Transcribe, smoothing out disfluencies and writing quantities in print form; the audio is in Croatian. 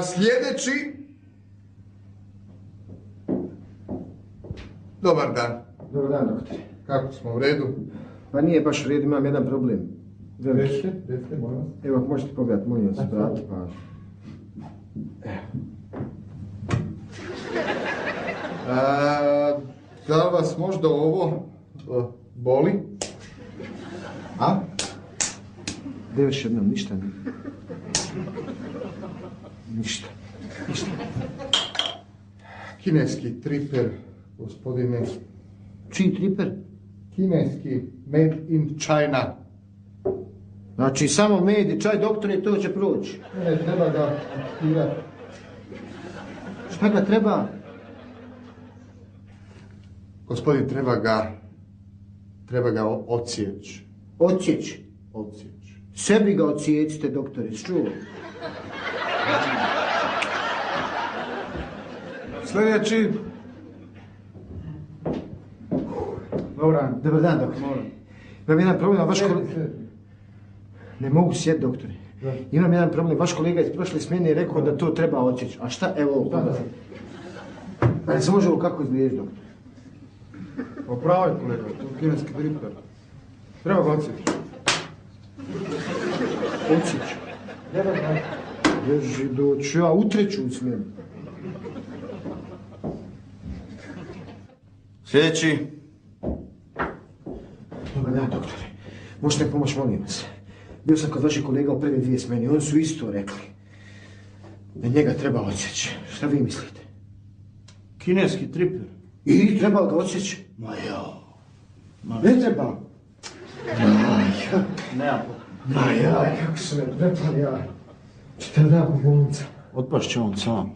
Sljedeći. Dobar dan. Dobar dan, doktore. Kako smo, u redu? Pa nije baš u redu, imam jedan problem. Recite, molim vas. Evo, ako možete pogledati, molim vas, brati pažnju. Da li vas možda ovo boli? A? Da još jednom, ništa nije. Ništa. Kineski triper, gospodine. Čiji triper? Kineski, made in China. Znači, samo med i čaj, doktore, to će proći. Ne, treba ga aktivirati. Šta ga treba? Gospodin, treba ga odsjeći. Odsjeći. Odsjeći. Sebi ga odsjecite, doktore, čuo. Sljedeći. Dobar dan, doktore. Imam jedan problem, vaš kolega... Ne mogu sjeti, doktore. Imam jedan problem, vaš kolega iz prošle smjene je rekao da to treba odsjeći. A šta, evo ovo, pogledajte. Pa ne se može ovo kako izgledati, doktore? Opravaj, kolega, to je kineski triper. Treba ga odsjeći. Odsjeći. Ježi, doću ja utreću u smjenu. Sljedeći. Dobar dan, doktore. Možete pomoći, molim vas. Bio sam kod vaših kolega u prve 2 smjene. Oni su isto rekli da njega treba odsjeći. Šta vi mislite? Kineski triper. I treba ga odsjeći? Ma ja. Ne treba. Nema. Kako se ne prepali ja. 4 dana u bolnica. Otpašće on sam.